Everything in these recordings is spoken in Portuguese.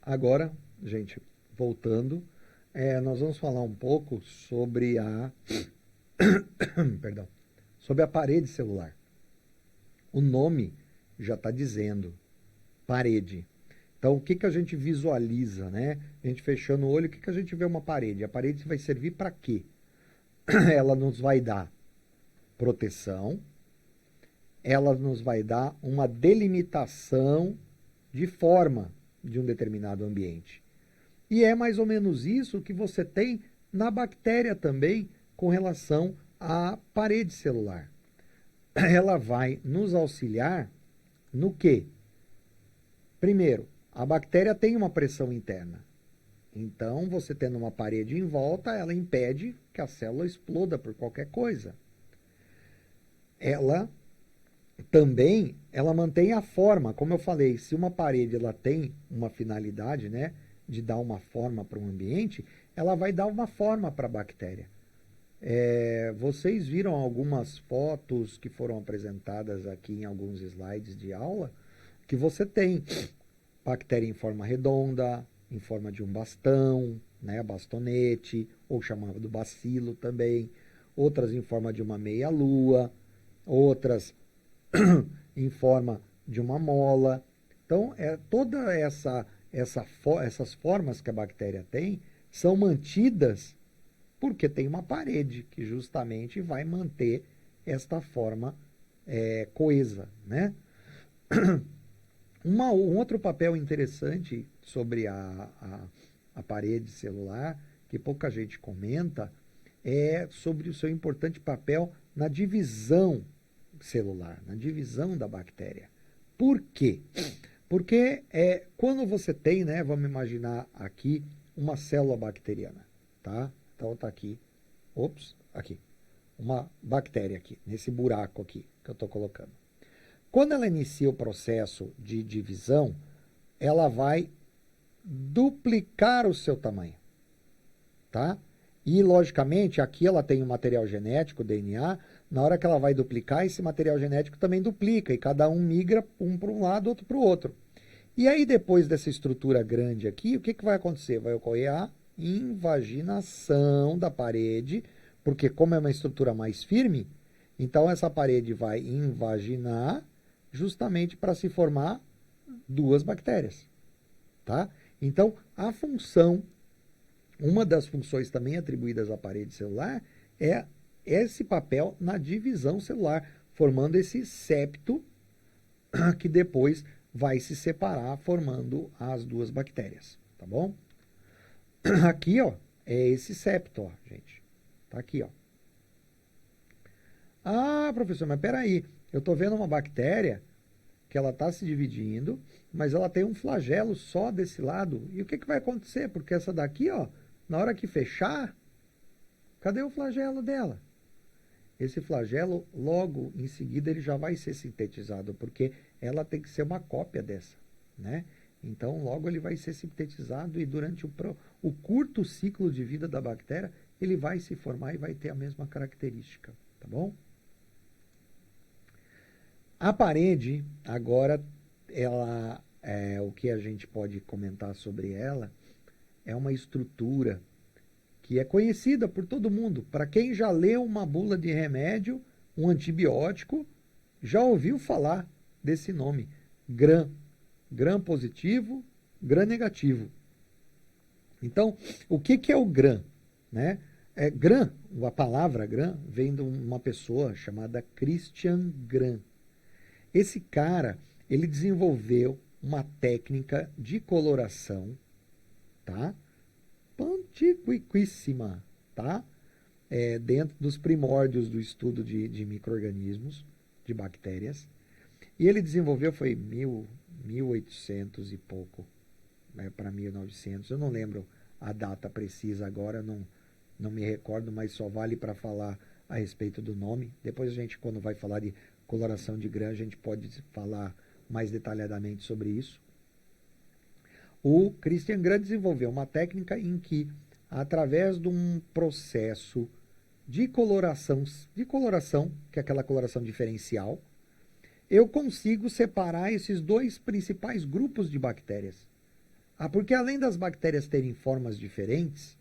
Agora, gente, voltando, nós vamos falar um pouco sobre perdão, sobre a parede celular. O nome já está dizendo, parede. Então, o que, que a gente visualiza, né? A gente fechando o olho, o que, que a gente vê uma parede? A parede vai servir para quê? Ela nos vai dar proteção, ela nos vai dar uma delimitação de forma de um determinado ambiente. E é mais ou menos isso que você tem na bactéria também com relação à parede celular. Ela vai nos auxiliar no quê? Primeiro, a bactéria tem uma pressão interna. Então, você tendo uma parede em volta, ela impede que a célula exploda por qualquer coisa. Ela também, ela mantém a forma, como eu falei, se uma parede ela tem uma finalidade, né, de dar uma forma para um ambiente, ela vai dar uma forma para a bactéria. Vocês viram algumas fotos que foram apresentadas aqui em alguns slides de aula, que você tem bactéria em forma redonda, em forma de um bastão, né, bastonete, ou chamado bacilo também, outras em forma de uma meia-lua, outras em forma de uma mola. Então, toda essas formas que a bactéria tem são mantidas porque tem uma parede que justamente vai manter esta forma coesa, né? Um outro papel interessante sobre a parede celular, que pouca gente comenta, é sobre o seu importante papel na divisão celular, na divisão da bactéria. Por quê? Porque quando você tem, né, vamos imaginar aqui, uma célula bacteriana, tá? Então tá aqui, aqui, uma bactéria aqui, nesse buraco aqui que eu estou colocando. Quando ela inicia o processo de divisão, ela vai duplicar o seu tamanho, tá? E, logicamente, aqui ela tem um material genético, DNA, na hora que ela vai duplicar, esse material genético também duplica, e cada um migra um para um lado, outro para o outro. E aí, depois dessa estrutura grande aqui, o que, que vai acontecer? Vai ocorrer a invaginação da parede, porque como é uma estrutura mais firme, então essa parede vai invaginar justamente para se formar duas bactérias, tá? Então, uma das funções também atribuídas à parede celular é esse papel na divisão celular, formando esse septo que depois vai se separar, formando as duas bactérias, tá bom? Aqui, ó, é esse septo, ó, gente. Tá aqui, ó. Ah, professor, mas peraí, eu estou vendo uma bactéria que ela está se dividindo, mas ela tem um flagelo só desse lado. E o que, que vai acontecer? Porque essa daqui, ó, na hora que fechar, cadê o flagelo dela? Esse flagelo, logo em seguida, ele já vai ser sintetizado, porque ela tem que ser uma cópia dessa, né? Então, logo ele vai ser sintetizado e durante o curto ciclo de vida da bactéria, ele vai se formar e vai ter a mesma característica, tá bom? A parede, agora, o que a gente pode comentar sobre ela é uma estrutura que é conhecida por todo mundo. Para quem já leu uma bula de remédio, um antibiótico, já ouviu falar desse nome, Gram. Gram positivo, Gram negativo. Então, o que, que é o Gram? Né? Gram, a palavra Gram, vem de uma pessoa chamada Christian Gram. Esse cara, ele desenvolveu uma técnica de coloração, tá? Antiquíssima, tá? Dentro dos primórdios do estudo de micro-organismos, de bactérias. E ele desenvolveu, foi 1800 e pouco, né, para 1900. Eu não lembro a data precisa agora, não me recordo, mas só vale para falar a respeito do nome. Depois a gente, quando vai falar de coloração de Gram, a gente pode falar mais detalhadamente sobre isso. O Christian Gram desenvolveu uma técnica em que, através de um processo de coloração, que é aquela coloração diferencial, eu consigo separar esses dois principais grupos de bactérias. Porque além das bactérias terem formas diferentes,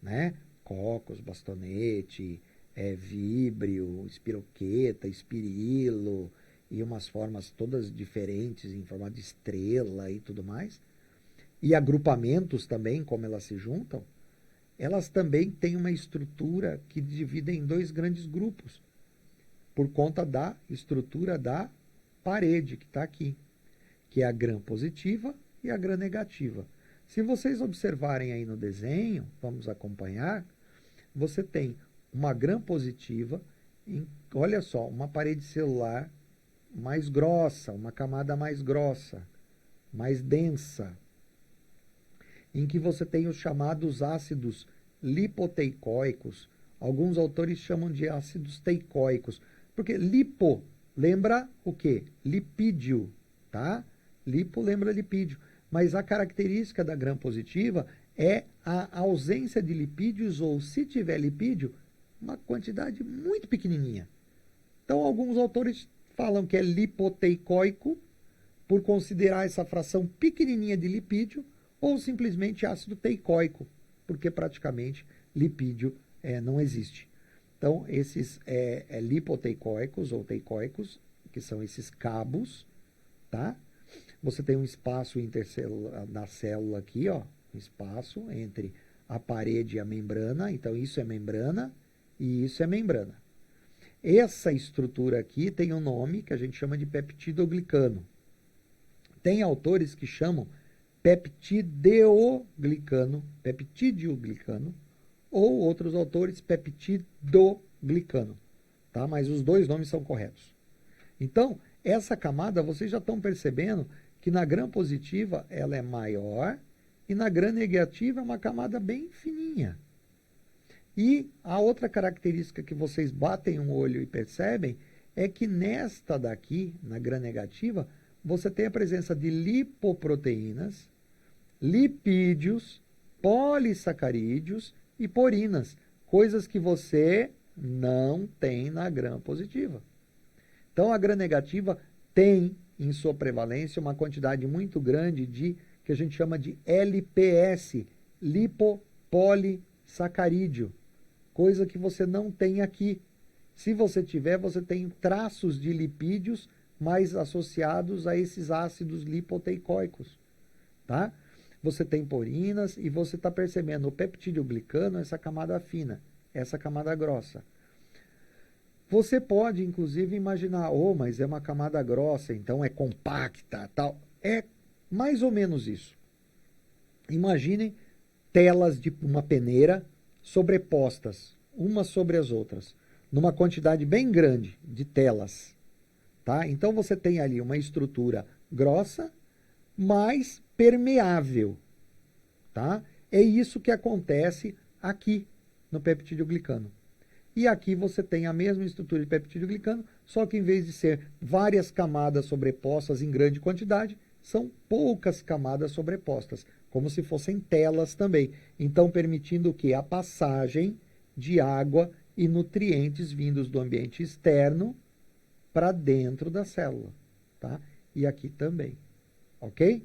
né? Cocos, bastonete, víbrio, espiroqueta, espirilo, e umas formas todas diferentes em forma de estrela e tudo mais, e agrupamentos também, como elas se juntam, elas também têm uma estrutura que dividem em dois grandes grupos, por conta da estrutura da parede que está aqui, que é a gram-positiva e a gram-negativa. Se vocês observarem aí no desenho, vamos acompanhar, você tem uma gram-positiva, olha só, uma parede celular mais grossa, uma camada mais grossa, mais densa, em que você tem os chamados ácidos lipoteicoicos. Alguns autores chamam de ácidos teicoicos, porque lipo lembra o quê? Lipídio, tá? Lipo lembra lipídio, mas a característica da gram-positiva é a ausência de lipídios, ou se tiver lipídio, uma quantidade muito pequenininha. Então, alguns autores falam que é lipoteicoico, por considerar essa fração pequenininha de lipídio, ou simplesmente ácido teicoico, porque praticamente lipídio não existe. Então, esses lipoteicoicos ou teicoicos, que são esses cabos, tá? Você tem um espaço intercelular na célula aqui, ó, um espaço entre a parede e a membrana. Então, isso é membrana e isso é membrana. Essa estrutura aqui tem um nome que a gente chama de peptidoglicano. Tem autores que chamam peptidioglicano, ou outros autores peptidoglicano, tá? Mas os dois nomes são corretos. Então, essa camada, vocês já estão percebendo que na gram-positiva ela é maior e na gram-negativa é uma camada bem fininha. E a outra característica que vocês batem um olho e percebem é que nesta daqui, na gram-negativa, você tem a presença de lipoproteínas, lipídios, polissacarídeos e porinas, coisas que você não tem na gram-positiva. Então, a gram-negativa tem em sua prevalência uma quantidade muito grande de, que a gente chama de LPS, lipopolissacarídeo, coisa que você não tem aqui. Se você tiver, você tem traços de lipídios mais associados a esses ácidos lipoteicoicos, tá? Você tem porinas e você está percebendo o peptidoglicano, essa camada fina, essa camada grossa. Você pode, inclusive, imaginar, mas é uma camada grossa, então é compacta, tal. É mais ou menos isso. Imaginem telas de uma peneira sobrepostas, umas sobre as outras, numa quantidade bem grande de telas. Tá? Então, você tem ali uma estrutura grossa, mas permeável. Tá? É isso que acontece aqui no peptidoglicano. E aqui você tem a mesma estrutura de peptidoglicano, só que em vez de ser várias camadas sobrepostas em grande quantidade, são poucas camadas sobrepostas, como se fossem telas também. Então, permitindo que a passagem de água e nutrientes vindos do ambiente externo para dentro da célula, tá? E aqui também, ok?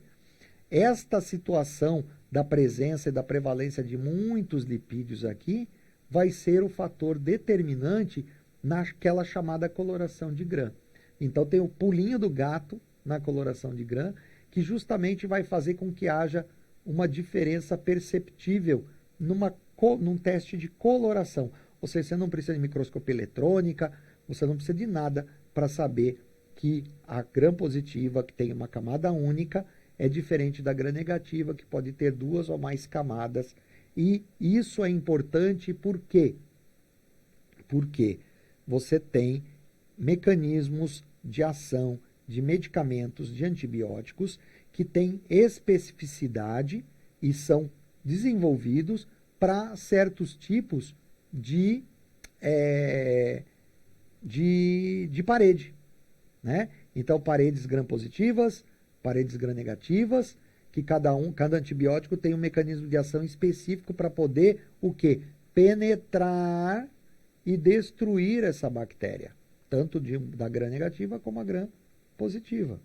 Esta situação da presença e da prevalência de muitos lipídios aqui vai ser o fator determinante naquela chamada coloração de Gram. Então, tem o pulinho do gato na coloração de Gram, que justamente vai fazer com que haja uma diferença perceptível num teste de coloração. Ou seja, você não precisa de microscopia eletrônica, você não precisa de nada para saber que a gram-positiva, que tem uma camada única, é diferente da gram-negativa, que pode ter duas ou mais camadas. E isso é importante por quê? Porque você tem mecanismos de ação de medicamentos, de antibióticos, que têm especificidade e são desenvolvidos para certos tipos de parede, né? Então, paredes gram-positivas, paredes gram-negativas, que cada antibiótico tem um mecanismo de ação específico para poder o quê? Penetrar e destruir essa bactéria, tanto da gram-negativa como a gram-positiva,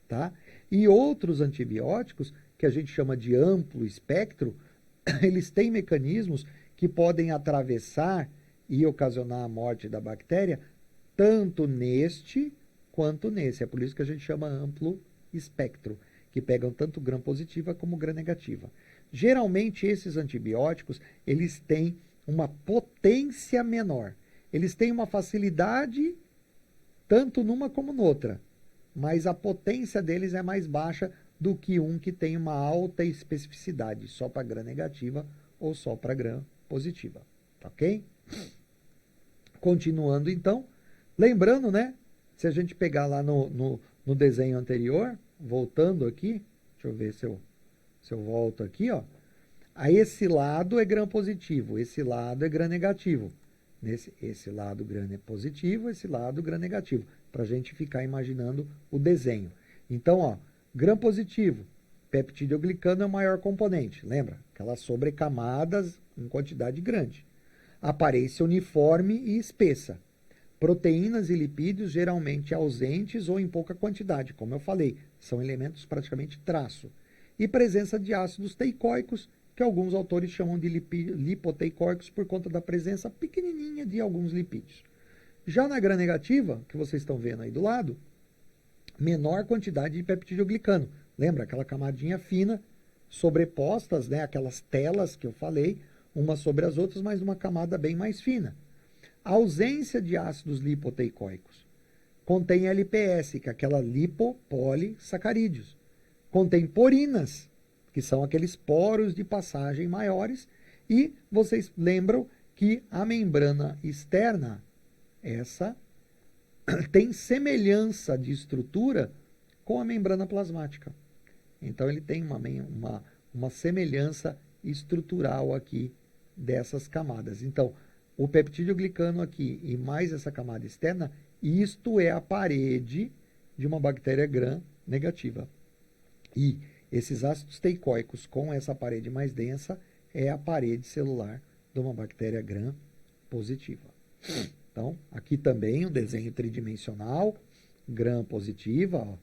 tá? E outros antibióticos que a gente chama de amplo espectro, eles têm mecanismos que podem atravessar e ocasionar a morte da bactéria tanto neste quanto nesse. É por isso que a gente chama amplo espectro, que pegam tanto gram positiva como gram negativa. Geralmente esses antibióticos, eles têm uma potência menor. Eles têm uma facilidade tanto numa como noutra, mas a potência deles é mais baixa do que um que tem uma alta especificidade, só para gram negativa ou só para gram positiva, tá ok? Continuando então, lembrando, né, se a gente pegar lá no desenho anterior, voltando aqui, deixa eu ver se eu volto aqui, ó, a esse lado é gram positivo, esse lado é gram negativo. Esse lado gram é positivo, esse lado gram negativo, para a gente ficar imaginando o desenho. Então, ó, gram positivo, peptidoglicano é o maior componente, lembra? Aquelas sobrecamadas em quantidade grande. Aparência uniforme e espessa. Proteínas e lipídios geralmente ausentes ou em pouca quantidade, como eu falei, são elementos praticamente traço. E presença de ácidos teicoicos, que alguns autores chamam de lipoteicoicos por conta da presença pequenininha de alguns lipídios. Já na gram negativa, que vocês estão vendo aí do lado, menor quantidade de peptidoglicano. Lembra aquela camadinha fina, sobrepostas, né, aquelas telas que eu falei, umas sobre as outras, mas uma camada bem mais fina. A ausência de ácidos lipoteicoicos. Contém LPS, que é aquela lipopolissacarídeos. Contém porinas, que são aqueles poros de passagem maiores. E vocês lembram que a membrana externa, essa, tem semelhança de estrutura com a membrana plasmática. Então, ele tem uma semelhança estrutural aqui dessas camadas. Então, o peptidoglicano aqui e mais essa camada externa, isto é a parede de uma bactéria gram negativa. E esses ácidos teicoicos com essa parede mais densa é a parede celular de uma bactéria gram positiva. Então, aqui também um desenho tridimensional, gram positiva, ó,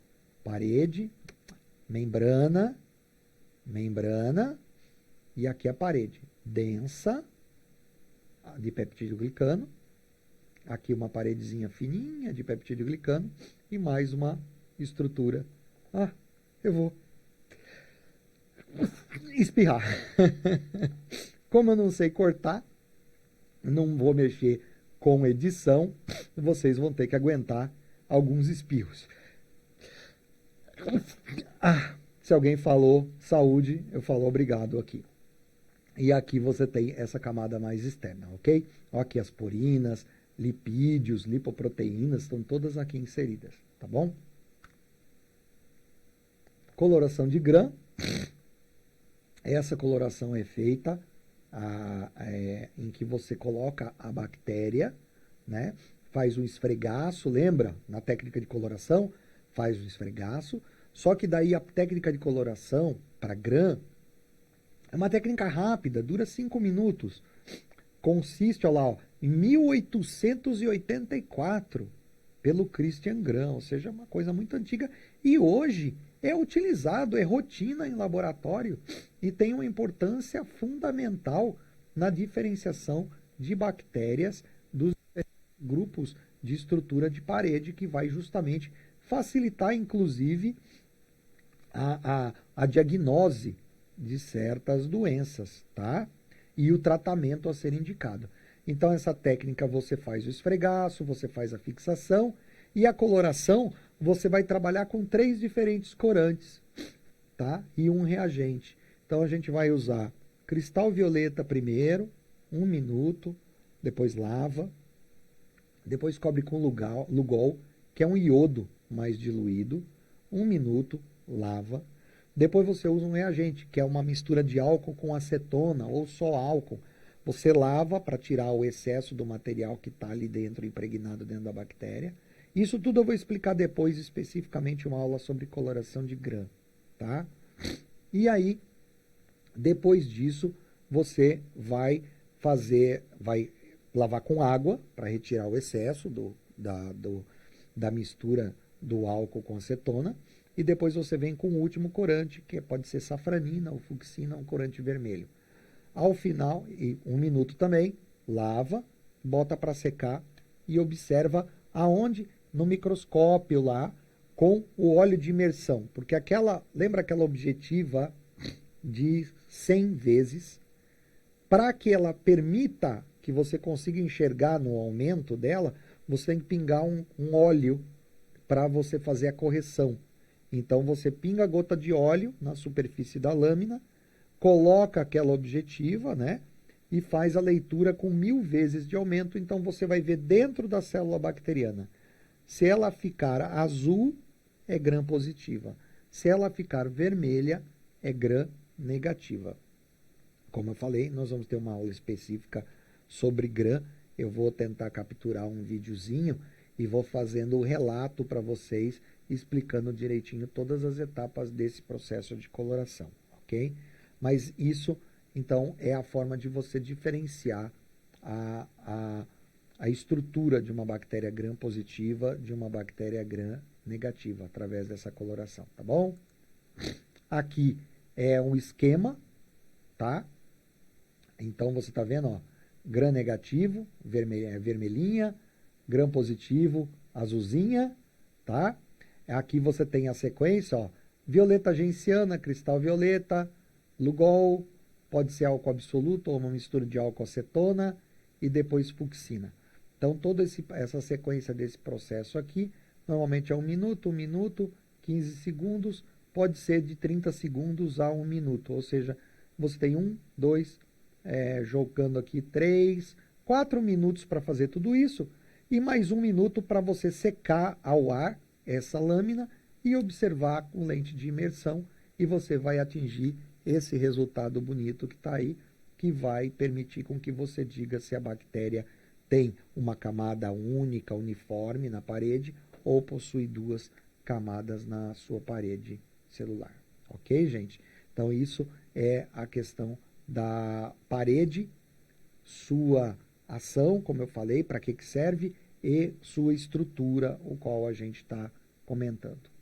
parede, membrana, e aqui a parede densa de peptidoglicano, aqui uma paredezinha fininha de peptidoglicano e mais uma estrutura. Eu vou espirrar. Como eu não sei cortar, não vou mexer com edição, vocês vão ter que aguentar alguns espirros. Se alguém falou saúde, eu falo obrigado aqui. E aqui você tem essa camada mais externa, ok? Aqui as porinas, lipídios, lipoproteínas, estão todas aqui inseridas, tá bom? Coloração de gram. Essa coloração é feita em que você coloca a bactéria, né? Faz um esfregaço, lembra? Na técnica de coloração, faz um esfregaço. Só que daí a técnica de coloração para gram é uma técnica rápida, dura 5 minutos. Consiste, olha lá, ó, em 1884, pelo Christian Gram, ou seja, uma coisa muito antiga. E hoje é utilizado, é rotina em laboratório e tem uma importância fundamental na diferenciação de bactérias dos grupos de estrutura de parede, que vai justamente facilitar, inclusive, a diagnose de certas doenças, tá? E o tratamento a ser indicado. Então, essa técnica você faz o esfregaço, você faz a fixação e a coloração você vai trabalhar com 3 diferentes corantes, tá? E um reagente. Então, a gente vai usar cristal violeta primeiro, 1 minuto, depois lava, depois cobre com Lugol, que é um iodo mais diluído, 1 minuto, lava. Depois você usa um reagente, que é uma mistura de álcool com acetona ou só álcool. Você lava para tirar o excesso do material que está ali dentro, impregnado dentro da bactéria. Isso tudo eu vou explicar depois, especificamente uma aula sobre coloração de gram, tá? E aí, depois disso, você vai lavar com água para retirar o excesso da mistura do álcool com acetona. e depois você vem com o último corante, que pode ser safranina ou fucsina, um corante vermelho. Ao final, e 1 minuto também, lava, bota para secar e observa aonde? No microscópio lá, com o óleo de imersão. Porque lembra aquela objetiva de 100 vezes? Para que ela permita que você consiga enxergar no aumento dela, você tem que pingar um óleo para você fazer a correção. Então você pinga a gota de óleo na superfície da lâmina, coloca aquela objetiva, né? E faz a leitura com 1000 vezes de aumento. Então você vai ver dentro da célula bacteriana. Se ela ficar azul, é gram positiva. Se ela ficar vermelha, é gram negativa. Como eu falei, nós vamos ter uma aula específica sobre gram. Eu vou tentar capturar um videozinho e vou fazendo o relato para vocês, explicando direitinho todas as etapas desse processo de coloração, ok? Mas isso, então, é a forma de você diferenciar a estrutura de uma bactéria gram positiva de uma bactéria gram negativa, através dessa coloração, tá bom? Aqui é um esquema, tá? Então, você está vendo, ó, gram negativo, vermelhinha, gram positivo, azulzinha, tá? Aqui você tem a sequência, ó, violeta genciana, cristal violeta, Lugol, pode ser álcool absoluto ou uma mistura de álcool acetona e depois fucsina. Então, toda essa sequência desse processo aqui, normalmente é 1 minuto, 15 segundos, pode ser de 30 segundos a 1 minuto, ou seja, você tem 1, 2, jogando aqui 3, 4 minutos para fazer tudo isso e mais 1 minuto para você secar ao ar essa lâmina e observar com lente de imersão e você vai atingir esse resultado bonito que está aí, que vai permitir com que você diga se a bactéria tem uma camada única, uniforme na parede ou possui 2 camadas na sua parede celular. Ok, gente? Então, isso é a questão da parede, sua ação, como eu falei, para que serve, e sua estrutura, o qual a gente está comentando.